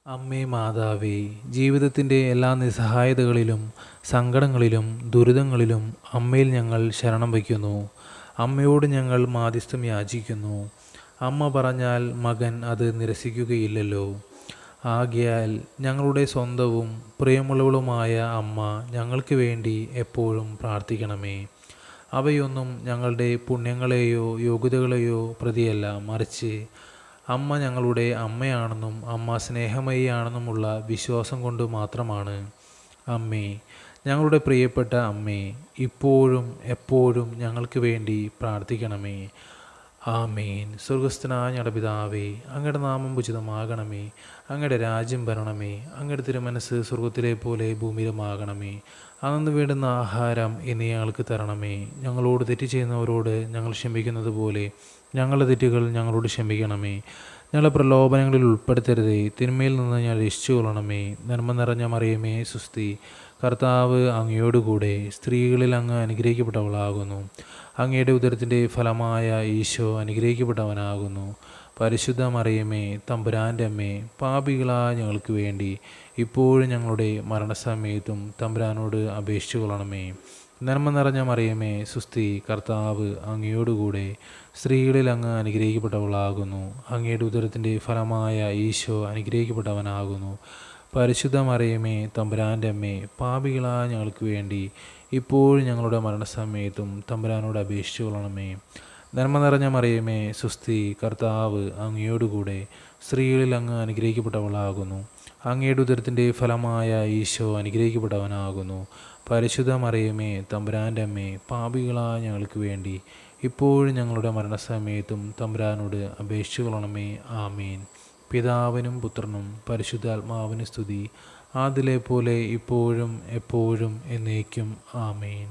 അമ്മേ മാതാവേ, ജീവിതത്തിൻ്റെ എല്ലാ നിസ്സഹായതകളിലും സങ്കടങ്ങളിലും ദുരിതങ്ങളിലും അമ്മയിൽ ഞങ്ങൾ ശരണം വയ്ക്കുന്നു. അമ്മയോട് ഞങ്ങൾ മാധ്യസ്ഥം യാചിക്കുന്നു. അമ്മ പറഞ്ഞാൽ മകൻ അത് നിരസിക്കുകയില്ലല്ലോ. ആകയാൽ ഞങ്ങളുടെ സ്വന്തവും പ്രിയമുള്ളവളുമായ അമ്മ ഞങ്ങൾക്ക് വേണ്ടി എപ്പോഴും പ്രാർത്ഥിക്കണമേ. അവയൊന്നും ഞങ്ങളുടെ പുണ്യങ്ങളെയോ യോഗ്യതകളെയോ പ്രതിയല്ല, മറിച്ച് അമ്മ ഞങ്ങളുടെ അമ്മയാണെന്നും അമ്മ സ്നേഹമയിയാണെന്നുമുള്ള വിശ്വാസം കൊണ്ട് മാത്രമാണ്. അമ്മേ, ഞങ്ങളുടെ പ്രിയപ്പെട്ട അമ്മേ, ഇപ്പോഴും എപ്പോഴും ഞങ്ങൾക്ക് വേണ്ടി പ്രാർത്ഥിക്കണമേ. ആമേൻ. സ്വർഗസ്ഥനായ ഞങ്ങളുടെ പിതാവേ, അങ്ങയുടെ നാമം ഉചിതമാകണമേ. അങ്ങയുടെ രാജ്യം വരണമേ. അങ്ങയുടെ തിരുമനസ്സ് സ്വർഗത്തിലെ പോലെ ഭൂമിയിലുമാകണമേ. അന്നു വേണ്ടുന്ന ആഹാരം ഇന്ന് ഞങ്ങൾക്ക് തരണമേ. ഞങ്ങളോട് തെറ്റ് ചെയ്യുന്നവരോട് ഞങ്ങൾ ക്ഷമിക്കുന്നത് പോലെ ഞങ്ങളുടെ തെറ്റുകൾ ഞങ്ങളോട് ക്ഷമിക്കണമേ. ഞങ്ങളെ പ്രലോഭനങ്ങളിൽ ഉൾപ്പെടുത്തരുതേ, തിന്മയിൽ നിന്ന് ഞാൻ രക്ഷിച്ചു കൊള്ളണമേ. നന്മ നിറഞ്ഞ മറിയമേ സുസ്തി, കർത്താവ് അങ്ങയോടുകൂടെ സ്ത്രീകളിൽ അങ്ങ് അനുഗ്രഹിക്കപ്പെട്ടവളാകുന്നു. അങ്ങയുടെ ഉദരത്തിൻ്റെ ഫലമായ ഈശോ അനുഗ്രഹിക്കപ്പെട്ടവനാകുന്നു. പരിശുദ്ധ മറിയമേ, തമ്പുരാൻ്റെ അമ്മേ, പാപികളായ ഞങ്ങൾക്ക് വേണ്ടി ഇപ്പോഴും ഞങ്ങളുടെ മരണസമയത്തും തമ്പുരാനോട് അപേക്ഷിച്ചു കൊള്ളണമേ. നന്മ നിറഞ്ഞ മറിയമേ സുസ്തി, കർത്താവ് അങ്ങയോടുകൂടെ സ്ത്രീകളിൽ അങ്ങ് അനുഗ്രഹിക്കപ്പെട്ടവളാകുന്നു. അങ്ങയുടെ ഉദരത്തിൻ്റെ ഫലമായ ഈശോ അനുഗ്രഹിക്കപ്പെട്ടവനാകുന്നു. പരിശുദ്ധ മറിയമേ, തമ്പുരാൻ്റെ അമ്മേ, പാപികളായ ഞങ്ങൾക്ക് വേണ്ടി ഇപ്പോഴും ഞങ്ങളുടെ മരണസമയത്തും തമ്പുരാനോട് അപേക്ഷിച്ചു കൊള്ളണമേ. നന്മ നിറഞ്ഞ മറിയമേ സുസ്തി, കർത്താവ് അങ്ങയോടുകൂടെ സ്ത്രീകളിൽ അങ്ങ് അനുഗ്രഹിക്കപ്പെട്ടവളാകുന്നു. അങ്ങയുടെ ഉദരത്തിൻ്റെ ഫലമായ ഈശോ അനുഗ്രഹിക്കപ്പെട്ടവനാകുന്നു. പരിശുദ്ധ മറിയമേ, തമ്പുരാൻ്റെ അമ്മേ, പാപികളായ ഞങ്ങൾക്ക് വേണ്ടി ഇപ്പോഴും ഞങ്ങളുടെ മരണസമയത്തും തമ്പുരാനോട് അപേക്ഷിച്ചു കൊള്ളണമേ. ആമീൻ. പിതാവിനും പുത്രനും പരിശുദ്ധാത്മാവിനും സ്തുതി, ആദിലെ പോലെ ഇപ്പോഴും എപ്പോഴും എന്നേക്കും. ആമേൻ.